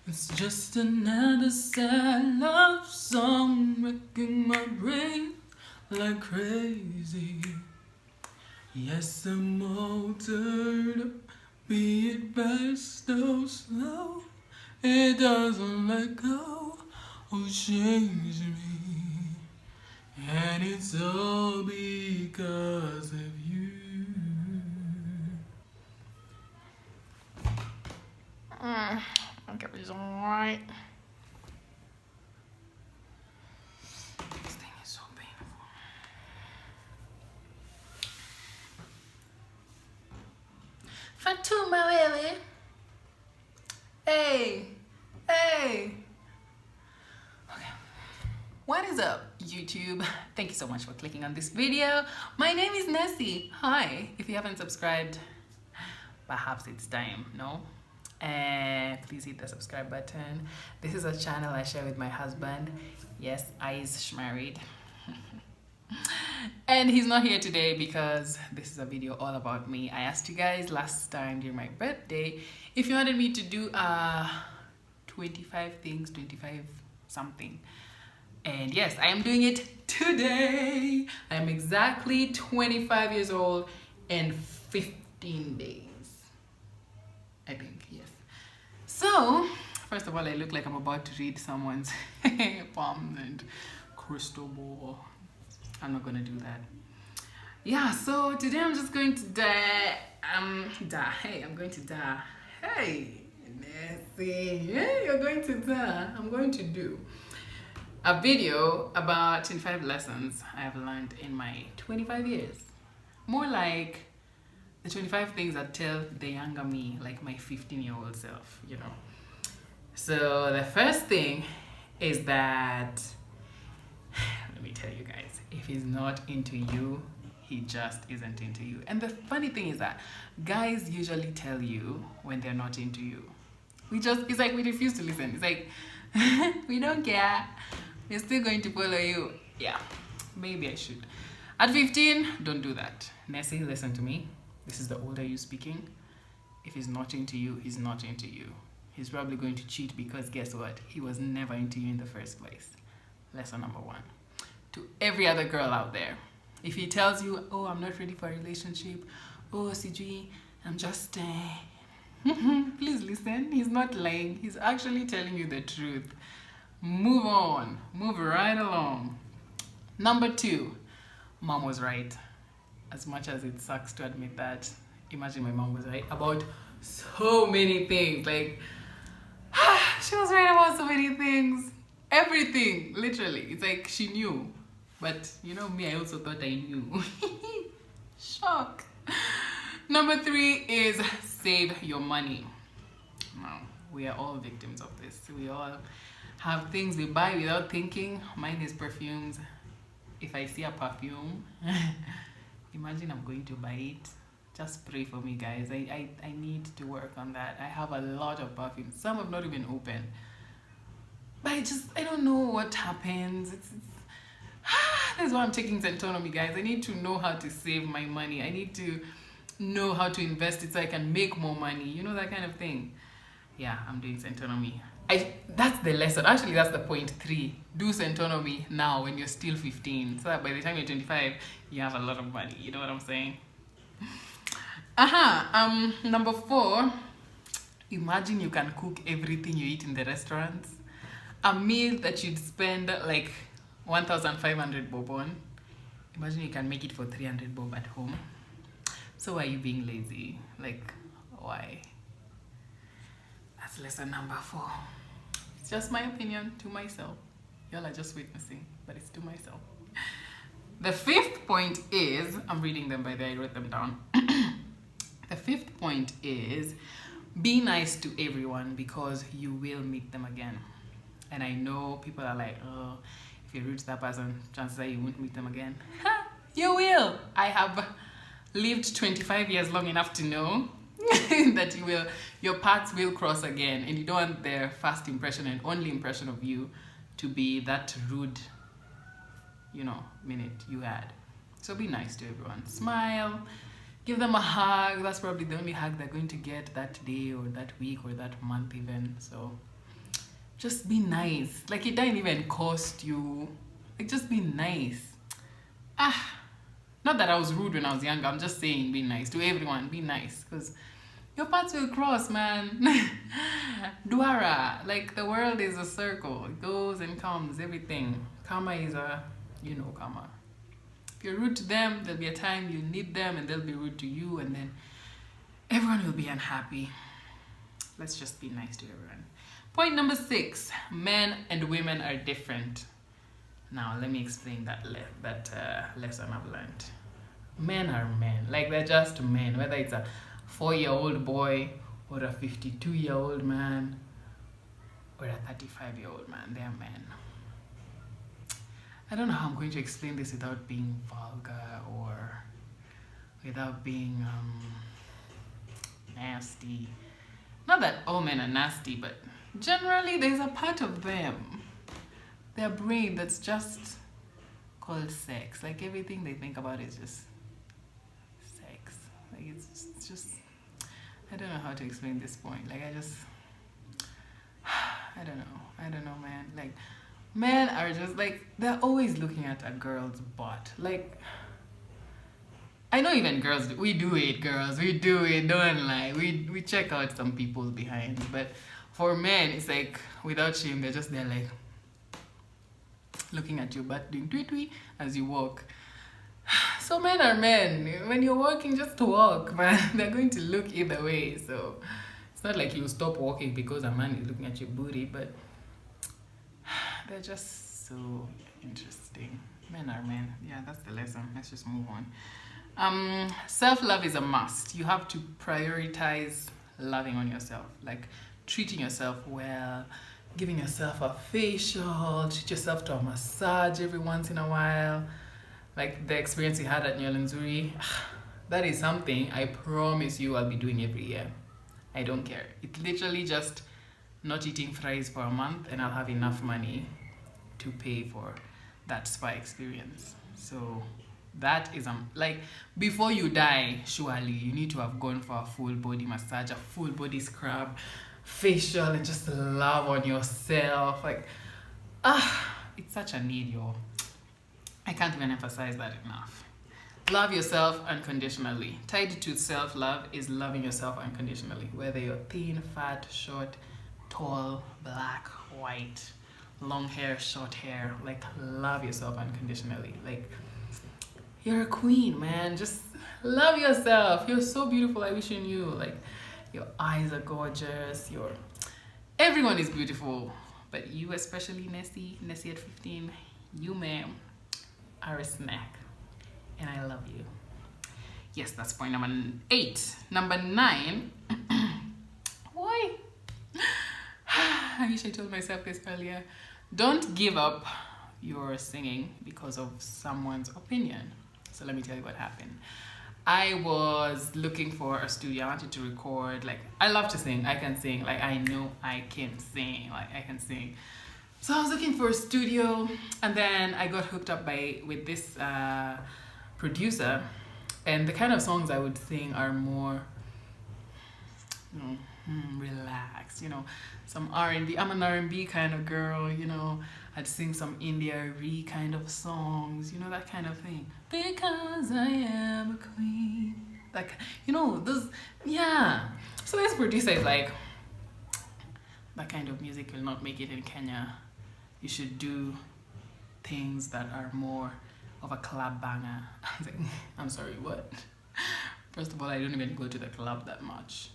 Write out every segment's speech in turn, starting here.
It's just another sad love song wrecking my brain like crazy. Yes, I'm altered up, be it fast or slow. It doesn't let go or change me. And it's all because of you. Okay, it's alright. This thing is so painful. Fatuma, baby. Hey. Hey. Okay. What is up, YouTube? Thank you so much for clicking on this video. My name is Nessie. Hi. If you haven't subscribed, perhaps it's time, no? Please hit the subscribe button. This is a channel I share with my husband. Yes, I is married. And he's not here today because this is a video all about me. I asked you guys last time during my birthday if you wanted me to do 25 things, 25 something. And yes, I am doing it today. I am exactly 25 years old and 15 days. I think, yes. So, first of all, I look like I'm about to read someone's palm and crystal ball. I'm not gonna do that. Yeah, so today I'm just going to I'm going to die. Hey, Nessie, hey, you're going to die. I'm going to do a video about 25 lessons I have learned in my 25 years. More like the 25 things that tell the younger me, like my 15-year-old self, you know. So the first thing is that, let me tell you guys, if he's not into you, he just isn't into you. And the funny thing is that guys usually tell you when they're not into you. It's like we refuse to listen. It's like, we don't care. We're still going to follow you. Yeah, maybe I should. At 15, don't do that. Nessie, listen to me. This is the older you speaking. If he's not into you, he's not into you. He's probably going to cheat because guess what? He was never into you in the first place. Lesson number one. To every other girl out there, if he tells you, oh, I'm not ready for a relationship, oh, CG, I'm just, please listen. He's not lying. He's actually telling you the truth. Move on. Move right along. Number two, mom was right. As much as it sucks to admit that, imagine my mom was right about so many things. Like, she was right about so many things. Everything, literally. It's like she knew. But you know me, I also thought I knew. Shock. Number three is save your money. Now, we are all victims of this. We all have things we buy without thinking. Mine is perfumes. If I see a perfume, imagine I'm going to buy it. Just pray for me, guys. I need to work on that. I have a lot of perfumes. Some have not even opened. But I don't know what happens. That's why I'm taking Centonomy, guys. I need to know how to save my money. I need to know how to invest it so I can make more money. You know, that kind of thing. Yeah, I'm doing Centonomy. That's the lesson. Actually, that's the point 3. Do Centonomy now when you're still 15. So that by the time you're 25, you have a lot of money. You know what I'm saying? Number 4. Imagine you can cook everything you eat in the restaurants. A meal that you'd spend like 1,500 bob on. Imagine you can make it for 300 bob at home. So why are you being lazy? Like, why? That's lesson number 4. It's just my opinion to myself. Y'all are just witnessing, but it's to myself. The 5th point is, I'm reading them by the way, I wrote them down. The 5th point is, be nice to everyone because you will meet them again. And I know people are like, oh, if you're rude to that person, chances are you won't meet them again. You will. I have lived 25 years long enough to know that your paths will cross again, and you don't want their first impression and only impression of you to be that rude, minute you had. So be nice to everyone. Smile, give them a hug. That's probably the only hug they're going to get that day or that week or that month even. So Just be nice. Like, it doesn't even cost you. Like, just be nice. Not that I was rude when I was younger. I'm just saying, be nice to everyone. Be nice, because your paths will cross, man. Dwara, like, the world is a circle. It goes and comes. Everything. Karma is karma. If you're rude to them, there'll be a time you need them, and they'll be rude to you, and then everyone will be unhappy. Let's just be nice to everyone. Point number 6, men and women are different. Now, let me explain that lesson I've learned. Men are men. Like, they're just men. Whether it's a 4-year-old boy or a 52-year-old man or a 35-year-old man, they're men. I don't know how I'm going to explain this without being vulgar or without being nasty. Not that all men are nasty, but generally there's a part of them, their brain, that's just called sex. Like, everything they think about is just sex. Like, it's just I don't know how to explain this point. Like, I don't know, man. Like, men are just like, they're always looking at a girl's butt. Like, I know even girls, we do it, girls. We do it, don't lie. We check out some people's behinds. But for men, it's like, without shame, they're like, looking at your butt, doing tweet as you walk. So men are men. When you're walking, just walk, man. They're going to look either way. So it's not like you stop walking because a man is looking at your booty, but they're just so interesting. Men are men. Yeah, that's the lesson. Let's just move on. Self-love is a must. You have to prioritize loving on yourself, like treating yourself well, giving yourself a facial, treat yourself to a massage every once in a while. Like the experience you had at Nyolanzuri, that is something I promise you I'll be doing every year. I don't care. It's literally just not eating fries for a month and I'll have enough money to pay for that spa experience. So that is like, before you die, surely you need to have gone for a full body massage, a full body scrub, facial, and just love on yourself. Like, it's such a need, yo. I can't even emphasize that enough. Love yourself unconditionally. Tied to self-love is loving yourself unconditionally. Whether you're thin, fat, short, tall, black, white, long hair, short hair, like, love yourself unconditionally. Like, you're a queen, man. Just love yourself. You're so beautiful. I wish you knew. Like, your eyes are gorgeous. Everyone is beautiful, but you, especially Nessie at 15, you, ma'am, are a snack, and I love you. Yes, that's point number 8. Number 9. Why? I wish I told myself this earlier. Don't give up your singing because of someone's opinion. So let me tell you what happened. I was looking for a studio. I wanted to record. Like, I love to sing. I can sing. Like, I know I can sing. Like, I can sing. So I was looking for a studio, and then I got hooked up with this producer, and the kind of songs I would sing are more, relaxed, some R&B. I'm an R&B kind of girl, I'd sing some India Ree kind of songs, that kind of thing. Because I am a queen. Like, those, yeah. So this producer is like, that kind of music will not make it in Kenya. You should do things that are more of a club banger. I was like, I'm sorry, what? First of all, I don't even go to the club that much.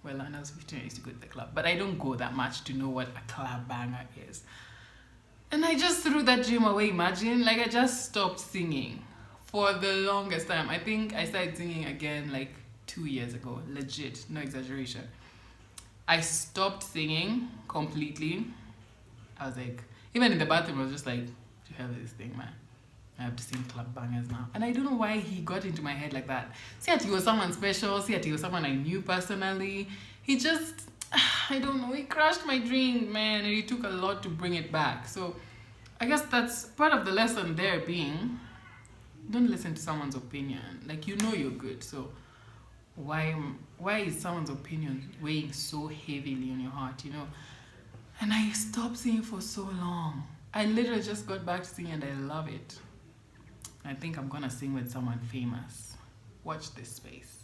Well, when I was 15, I used to go to the club, but I don't go that much to know what a club banger is. And I just threw that dream away, imagine. Like, I just stopped singing for the longest time. I think I started singing again like 2 years ago, legit, no exaggeration. I stopped singing completely. I was like, even in the bathroom, I was just like, you have this thing, man. I have to sing club bangers now. And I don't know why he got into my head like that. See that he was someone special. See that he was someone I knew personally. He just, I don't know, he crushed my dream, man. And it took a lot to bring it back. So I guess that's part of the lesson there being, don't listen to someone's opinion. Like, you're good. So why is someone's opinion weighing so heavily on your heart, And I stopped singing for so long. I literally just got back to singing and I love it. I think I'm gonna sing with someone famous. Watch this space.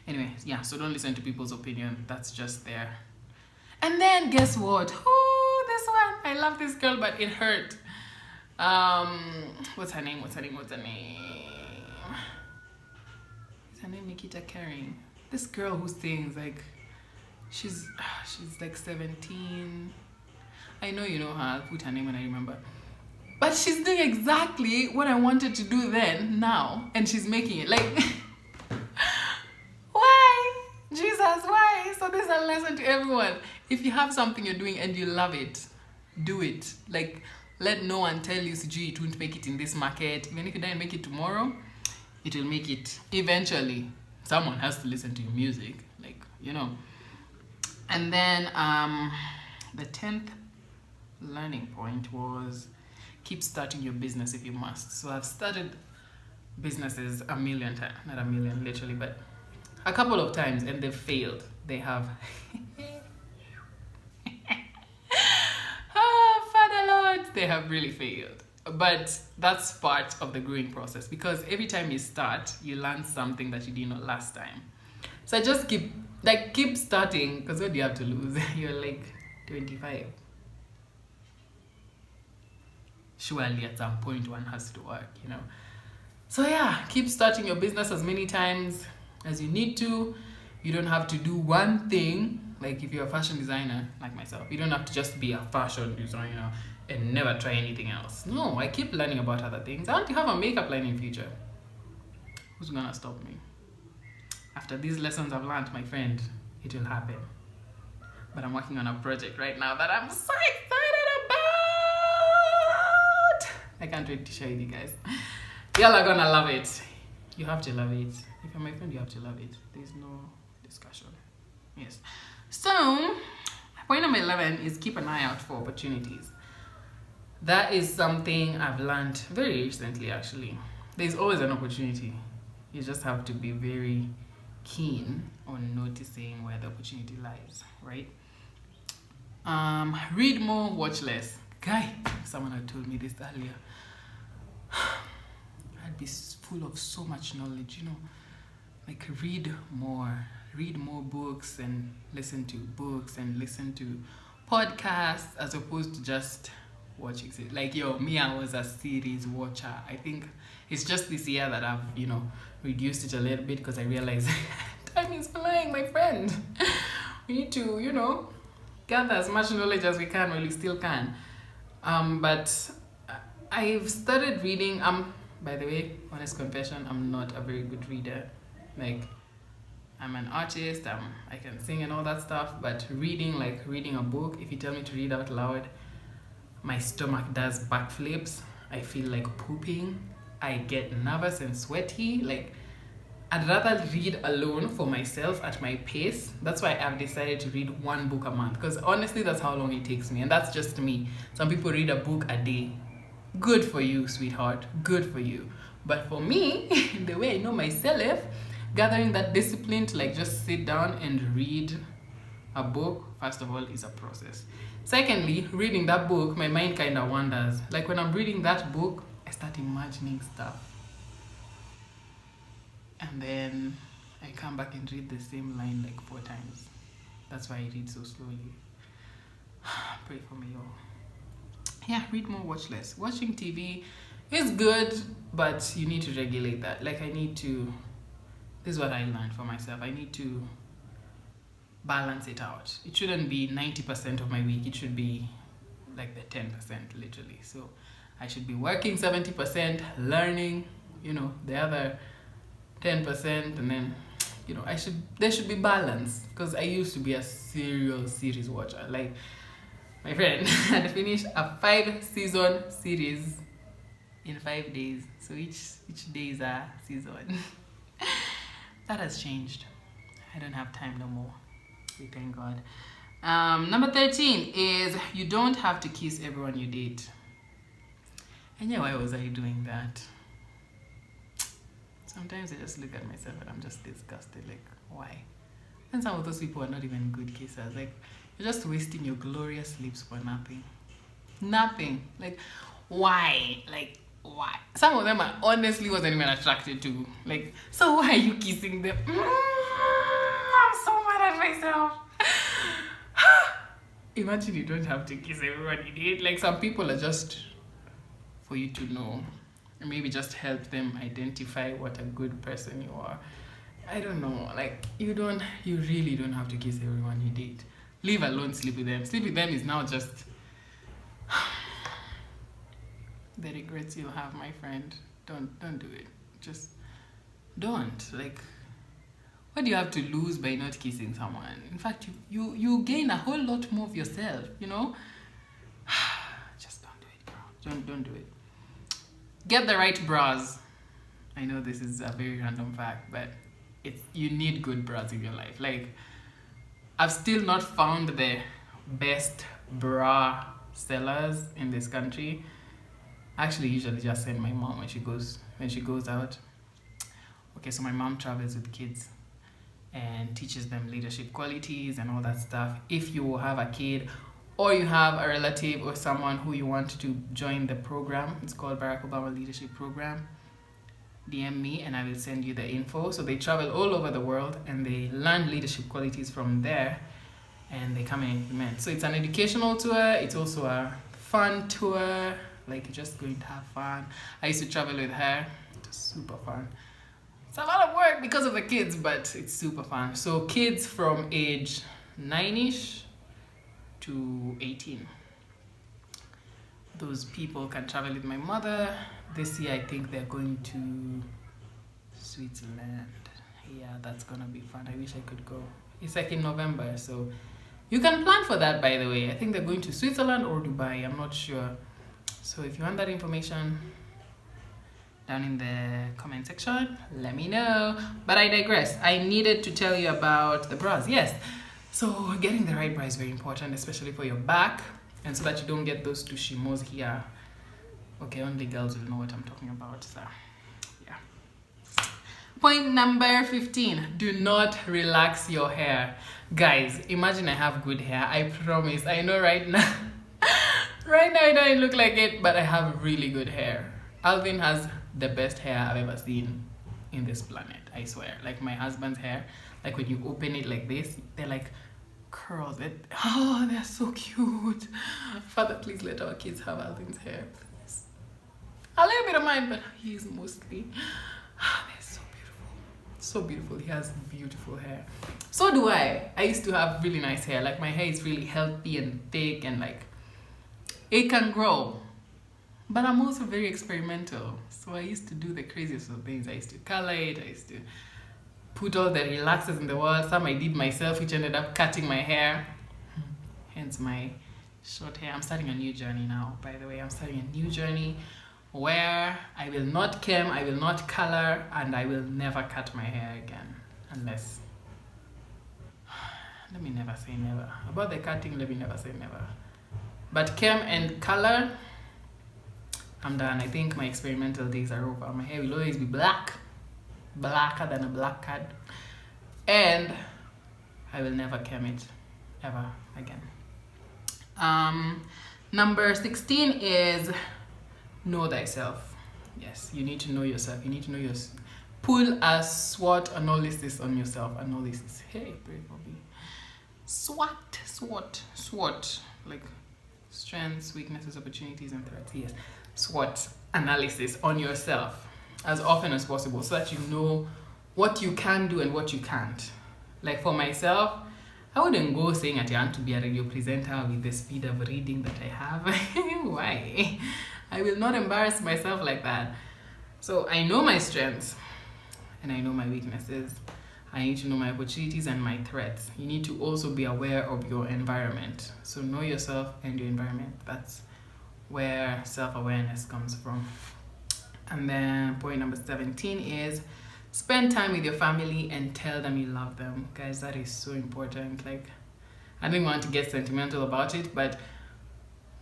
Anyway, yeah, so don't listen to people's opinion. That's just there. And then guess what? Oh, this one. I love this girl, but it hurt. What's her name? Is her name Nikita Kering? This girl who sings, like, she's like 17. I know you know her. I'll put her name when I remember. But she's doing exactly what I wanted to do then, now, and she's making it. Like, why? Jesus, why? So this is a lesson to everyone. If you have something you're doing and you love it, do it. Like, let no one tell you, Siji, it won't make it in this market. Even if you don't make it tomorrow, it will make it eventually. Someone has to listen to your music, like, you know. And then the 10th learning point was keep starting your business if you must. So I've started businesses a million times, not a million literally, but a couple of times, and they've failed. They have. Oh, Father Lord, they have really failed. But that's part of the growing process, because every time you start, you learn something that you didn't know last time. So I just keep starting, because what do you have to lose? You're like 25. Surely at some point one has to work, you know. So yeah, keep starting your business as many times as you need to. You don't have to do one thing. Like if you're a fashion designer like myself, you don't have to just be a fashion designer and never try anything else. No, I keep learning about other things. I want to have a makeup line in future. Who's gonna stop me? After these lessons I've learned, my friend, it will happen. But I'm working on a project right now that I'm so excited about. I can't wait to share with you guys. Y'all are gonna love it. You have to love it. If you're my friend, you have to love it. There's no discussion. Yes. So, point number 11 is keep an eye out for opportunities. That is something I've learned very recently, actually. There's always an opportunity. You just have to be very keen on noticing where the opportunity lies, right? Read more, watch less. Guy, someone had told me this earlier. I'd be full of so much knowledge, you know. Like read more books and listen to books and listen to podcasts as opposed to just watching. Like, me, I was a series watcher. I think it's just this year that I've, reduced it a little bit because I realized time is flying, my friend. We need to, gather as much knowledge as we can while we still can. But I've started reading. By the way, honest confession, I'm not a very good reader. Like, I'm an artist, I can sing and all that stuff, but reading a book, if you tell me to read out loud, my stomach does backflips. I feel like pooping. I get nervous and sweaty. Like, I'd rather read alone for myself at my pace. That's why I've decided to read one book a month, because honestly, that's how long it takes me, and that's just me. Some people read a book a day. Good for you, sweetheart. Good for you. But for me, the way I know myself, gathering that discipline to just sit down and read a book, first of all, is a process. Secondly, reading that book, my mind kind of wanders. Like when I'm reading that book, I start imagining stuff. And then I come back and read the same line 4 times. That's why I read so slowly. Pray for me, y'all. Yeah, read more, watch less. Watching TV is good, but you need to regulate that. This is what I learned for myself. I need to balance it out. It shouldn't be 90% of my week. It should be the 10%, literally. So I should be working 70%, learning, the other 10%, and then, there should be balance. Because I used to be a serial series watcher. Like, my friend had finished a 5-season series in 5 days. So each day is a season. That has changed. I don't have time no more. We thank God. Number 13 is you don't have to kiss everyone you date. And yeah, why was I doing that? Sometimes I just look at myself and I'm just disgusted. Like, why? And some of those people are not even good kissers. Like, You're just wasting your glorious lips for nothing. Nothing. Like, why? Like, why? Some of them I honestly wasn't even attracted to. Like, so why are you kissing them? I'm so mad at myself. Imagine you don't have to kiss everyone you date. Like, some people are just for you to know. And maybe just help them identify what a good person you are. I don't know. Like, you really don't have to kiss everyone you date. Leave alone sleep with them. Sleep with them is now just the regrets you'll have, my friend. Don't do it. Just don't. Like, what do you have to lose by not kissing someone? In fact, you gain a whole lot more of yourself, you know? Just don't do it, bro. Don't do it. Get the right bras. I know this is a very random fact, but you need good bras in your life. Like, I've still not found the best bra sellers in this country. I actually usually just send my mom when she goes out. Okay, so my mom travels with kids and teaches them leadership qualities and all that stuff. If you have a kid or you have a relative or someone who you want to join the program, it's called Barack Obama Leadership Program, DM me and I will send you the info. So they travel all over the world and they learn leadership qualities from there and they come and implement. So it's an educational tour. It's also a fun tour. Like, you're just going to have fun. I used to travel with her. It was super fun. It's a lot of work because of the kids, but it's super fun. So kids from age 9-ish to 18. Those people can travel with my mother. This year, I think they're going to Switzerland. Yeah, that's gonna be fun. I wish I could go. It's like in November, so you can plan for that, by the way. I think they're going to Switzerland or Dubai. I'm not sure. So if you want that information, down in the comment section, let me know. But I digress. I needed to tell you about the bras. Yes. So getting the right bra is very important, especially for your back, and so that you don't get those tushimos here. Okay, only girls will know what I'm talking about. So, yeah. Point number 15. Do not relax your hair. Guys, imagine I have good hair. I promise. I know right now. Right now, I don't look like it, but I have really good hair. Alvin has the best hair I've ever seen in this planet. I swear. Like, my husband's hair, like when you open it like this, they're like curls. Oh, they're so cute. Father, please let our kids have Alvin's hair. Please. A little bit of mine, but he's mostly. They're so beautiful. So beautiful. He has beautiful hair. So do I. I used to have really nice hair. Like, my hair is really healthy and thick and like it can grow. But I'm also very experimental. So I used to do the craziest of things. I used to color it. I used to put all the relaxers in the world. Some I did myself, which ended up cutting my hair. Hence my short hair. I'm starting a new journey now, by the way. I'm starting a new journey where I will not comb, I will not color, and I will never cut my hair again. Unless... let me never say never. About the cutting, let me never say never. But comb and color, I'm done. I think my experimental days are over. My hair will always be black. Blacker than a black cat. And I will never comb it ever again. Number 16 is know thyself. Yes, you need to know yourself. You need to know yourself. Pull a SWOT analysis on yourself. Analysis. Hey, brave Bobby. SWOT. Like strengths, weaknesses, opportunities, and threats. Yes. SWOT analysis on yourself as often as possible so that you know what you can do and what you can't. Like, for myself, I wouldn't go saying that I want to be a radio presenter with the speed of reading that I have. Why? I will not embarrass myself like that. So I know my strengths and I know my weaknesses. I need to know my opportunities and my threats. You need to also be aware of your environment. So know yourself and your environment. That's where self-awareness comes from. And then point number 17 is spend time with your family and tell them you love them. Guys, that is so important. Like, I didn't want to get sentimental about it, but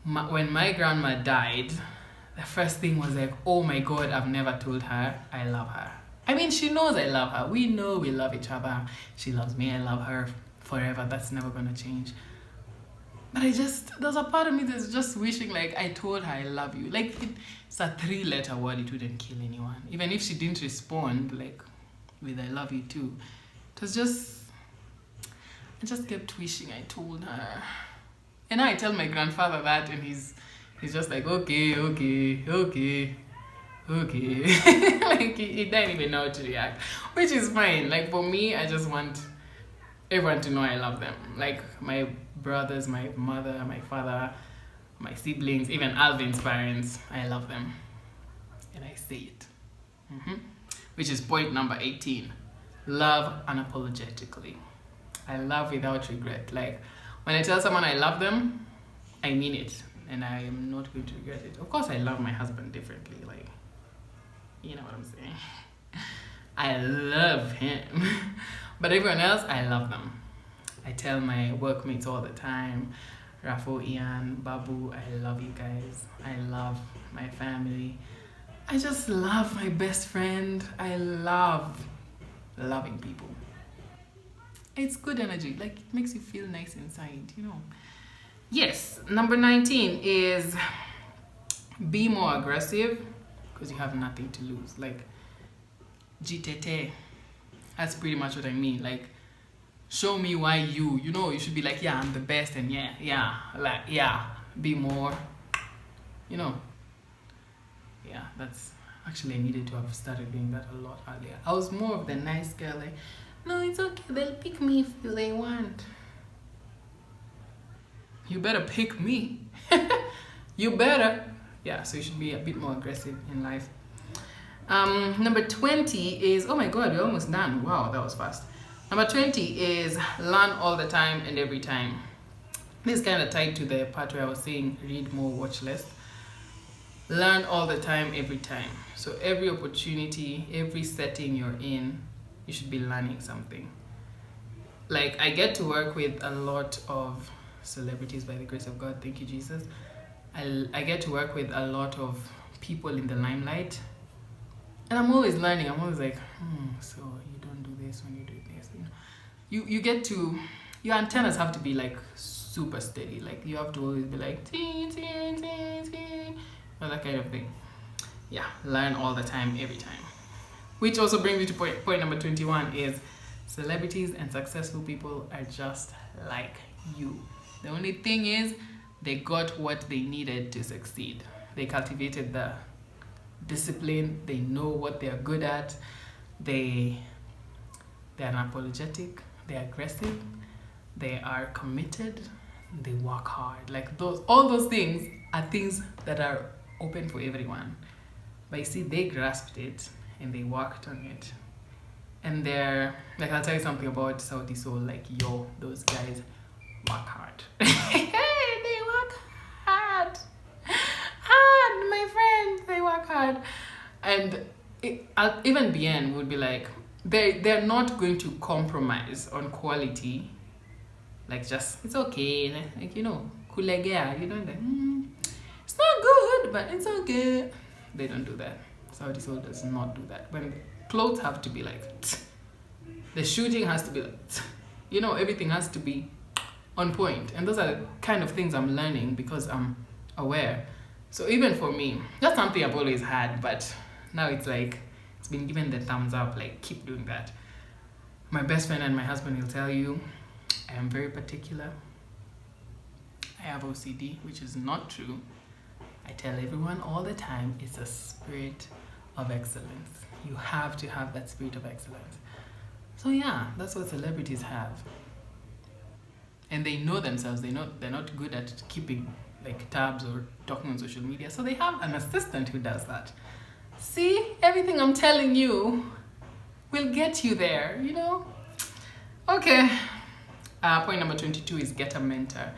when my grandma died, the first thing was like, oh my God, I've never told her I love her. I mean, she knows I love her. We know we love each other. She loves me. I love her forever. That's never going to change. But there's a part of me that's just wishing, like, I told her I love you. Like, it's a 3-letter word, it wouldn't kill anyone. Even if she didn't respond, like, with I love you too. It was just, I just kept wishing I told her. And I tell my grandfather that, and he's just like, okay. Like, he didn't even know how to react, which is fine. Like, for me, I just want everyone to know I love them. Like, my brothers, my mother, my father, my siblings, even Alvin's parents, I love them. And I say it. Which is point number 18. Love unapologetically. I love without regret. Like, when I tell someone I love them, I mean it. And I am not going to regret it. Of course, I love my husband differently. Like, you know what I'm saying? I love him. But everyone else, I love them. I tell my workmates all the time, Rafo, Ian, Babu, I love you guys. I love my family. I just love my best friend. I love loving people. It's good energy. Like, it makes you feel nice inside, you know. Yes, number 19 is be more aggressive because you have nothing to lose. Like, jitete. That's pretty much what I mean. Like, show me why you should be like, yeah, I'm the best, and be more, you know. Yeah, that's actually, I needed to have started doing that a lot earlier. I was more of the nice girl, like, no, it's okay, they'll pick me if they want. You better pick me. You better. Yeah, so you should be a bit more aggressive in life. Number 20 is, oh my god, we're almost done. Wow, that was fast. Number 20 is learn all the time and every time. This is kind of tied to the part where I was saying read more, watch less. Learn all the time, every time. So every opportunity, every setting you're in, you should be learning something. Like, I get to work with a lot of celebrities by the grace of God. Thank you, Jesus. I get to work with a lot of people in the limelight. And I'm always learning. I'm always like, so you don't do this when you do this. You get to, your antennas have to be like super steady. Like, you have to always be like, ting, ting, ting, ting, or that kind of thing. Yeah, learn all the time, every time. Which also brings me to point number 21 is celebrities and successful people are just like you. The only thing is they got what they needed to succeed. They cultivated the discipline, they know what they're good at, they're unapologetic, they're aggressive, they are committed, they work hard. Like, all those things are things that are open for everyone. But you see, they grasped it and they worked on it. And they're, like, I'll tell you something about Saudi Soul, like, those guys work hard. They work hard. My friend, they work hard. And even BN would be like, they're not going to compromise on quality. Like, just, it's okay. Like, kulegea, like, it's not good, but it's okay. They don't do that. Saudi Soul does not do that. When clothes have to be like, the shooting has to be like, everything has to be on point. And those are the kind of things I'm learning because I'm aware. So even for me, that's something I've always had, but now it's like, it's been given the thumbs up, like, keep doing that. My best friend and my husband will tell you, I am very particular. I have OCD, which is not true. I tell everyone all the time, it's a spirit of excellence. You have to have that spirit of excellence. So yeah, that's what celebrities have. And they know themselves. They're not good at keeping like tabs or talking on social media. So they have an assistant who does that. See, everything I'm telling you will get you there, Okay. Point number 22 is get a mentor.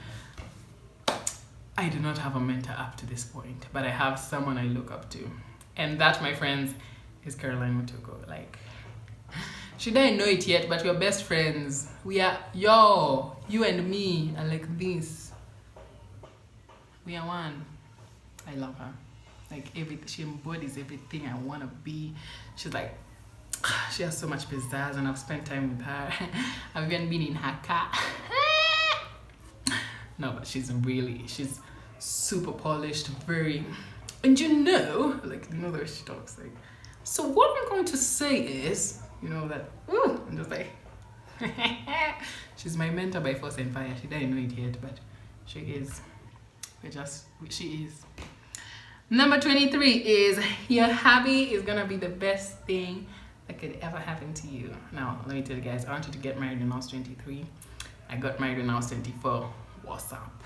I do not have a mentor up to this point, but I have someone I look up to. And that, my friends, is Caroline Mutoko. Like, she don't know it yet, but we're best friends. We are, you and me are like this. We are one. I love her. Like, she embodies everything I want to be. She's like, she has so much pizzazz, and I've spent time with her. I've even been in her car. No, but she's super polished, very, and you know, like, you know the way she talks, like, so what I'm going to say is, you know, that, ooh, I'm just like, she's my mentor by force and fire. She didn't know it yet, but she is. She is. Number 23 is your hobby is gonna be the best thing that could ever happen to you. Now, let me tell you guys, I wanted to get married when I was 23. I got married when I was 24. What's up?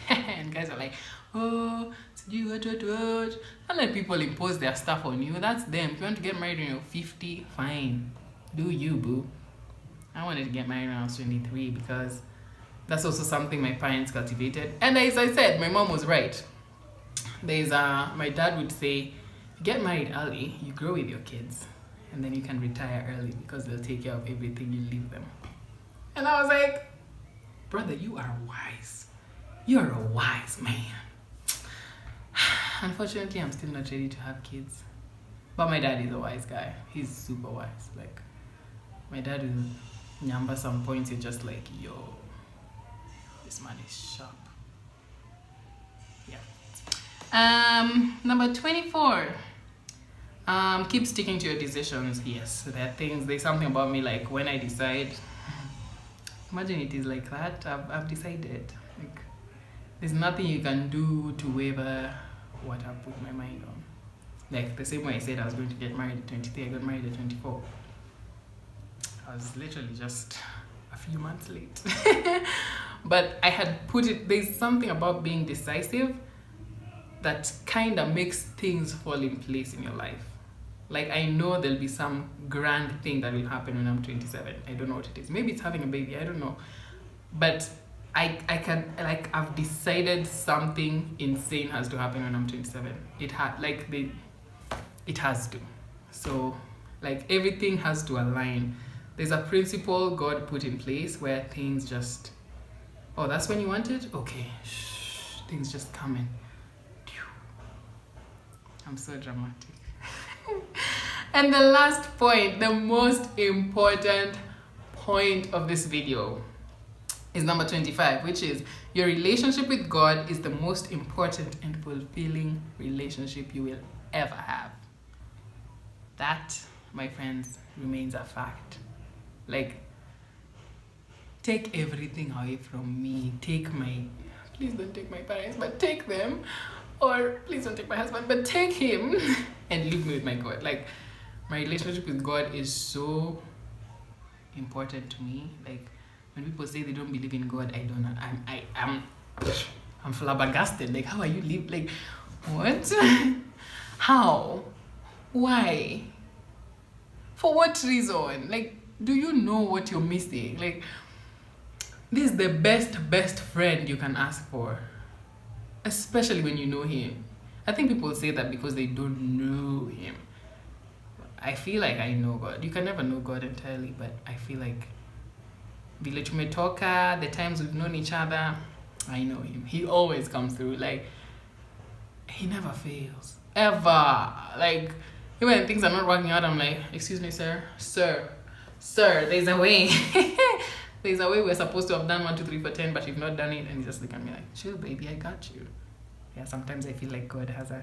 And guys are like, oh, so you what? Don't let people impose their stuff on you. That's them. If you want to get married when you're 50, fine. Do you, boo. I wanted to get married when I was 23 because that's also something my parents cultivated. And as I said, my mom was right. My dad would say, get married early, you grow with your kids, and then you can retire early because they'll take care of everything you leave them. And I was like, brother, you are wise. You're a wise man. Unfortunately, I'm still not ready to have kids. But my dad is a wise guy. He's super wise. Like, my dad will number some points. You're just like, yo, this man is sharp. Yeah. Number 24. Keep sticking to your decisions. Yes, there's something about me, like, when I decide, imagine it is like that. I've decided. Like, there's nothing you can do to waver what I've put my mind on. Like, the same way I said I was going to get married at 23, I got married at 24. I was literally just a few months late. But I had put it, there's something about being decisive that kind of makes things fall in place in your life. Like, I know there'll be some grand thing that will happen when I'm 27. I don't know what it is. Maybe it's having a baby, I don't know. But I can, like, I've decided something insane has to happen when I'm 27. It has to. So, like, everything has to align. There's a principle God put in place where things just, oh, that's when you want it? Okay, shh, things just come in. I'm so dramatic. And the last point, the most important point of this video is number 25, which is your relationship with God is the most important and fulfilling relationship you will ever have. That, my friends, remains a fact. Like, take everything away from me. Please don't take my parents, but take them. Or please don't take my husband, but take him and leave me with my God. Like, my relationship with God is so important to me. Like, when people say they don't believe in God, I don't know. I'm flabbergasted. Like, how are you live? Like, what? How? Why? For what reason? Like, do you know what you're missing? Like, this is the best friend you can ask for. Especially when you know him. I think people say that because they don't know him. I feel like I know God. You can never know God entirely, but I feel like vile tumetoka, the times we've known each other, I know him. He always comes through. Like, he never fails. Ever. Like, even when things are not working out, I'm like, excuse me, sir, there's a way. There's a way we're supposed to have done 1, 2, 3 for 10, but you've not done it. And he just look at me like, chill, baby, I got you. Yeah, sometimes I feel like God has a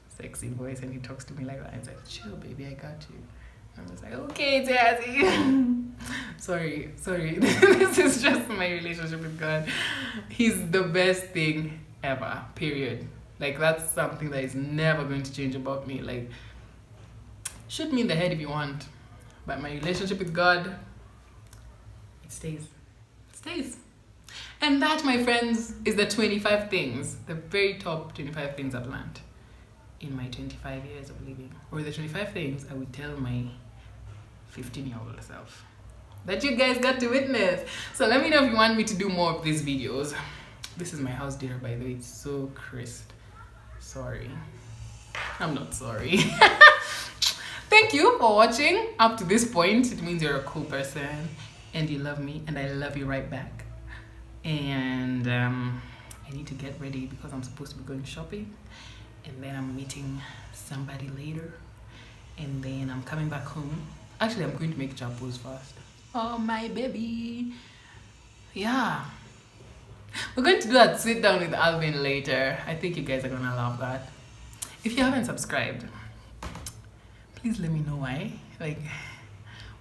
sexy voice and he talks to me like that. He's like, chill, baby, I got you. I'm just like, okay, Jazzy. sorry. This is just my relationship with God. He's the best thing ever, period. Like, that's something that is never going to change about me. Like, shoot me in the head if you want, but my relationship with God, it stays. And that, my friends, is the 25 things, the very top 25 things I've learned in my 25 years of living, or the 25 things I would tell my 15-year-old self that you guys got to witness. So let me know if you want me to do more of these videos. This is my house dinner, by the way. It's so crisp. Sorry. I'm not sorry. Thank you for watching up to this point. It means you're a cool person and you love me, and I love you right back. And I need to get ready because I'm supposed to be going shopping, and then I'm meeting somebody later, and then I'm coming back home. Actually, I'm going to make chapos first. Oh, my baby. Yeah. We're going to do that sit down with Alvin later. I think you guys are gonna love that. If you haven't subscribed, please let me know why. Like,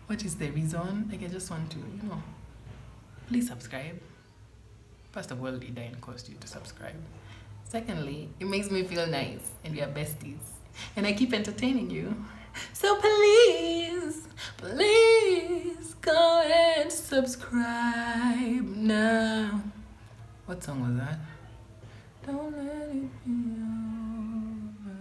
what is the reason? Like, I just want to, please subscribe. First of all, it doesn't cost you to subscribe. Secondly, it makes me feel nice and we are besties. And I keep entertaining you. So please, please go and subscribe now. What song was that? Don't let it be over.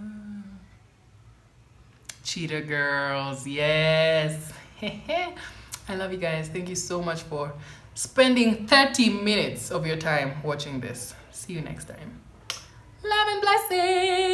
Cheetah Girls, yes. I love you guys. Thank you so much for spending 30 minutes of your time watching this. See you next time. Love and blessings.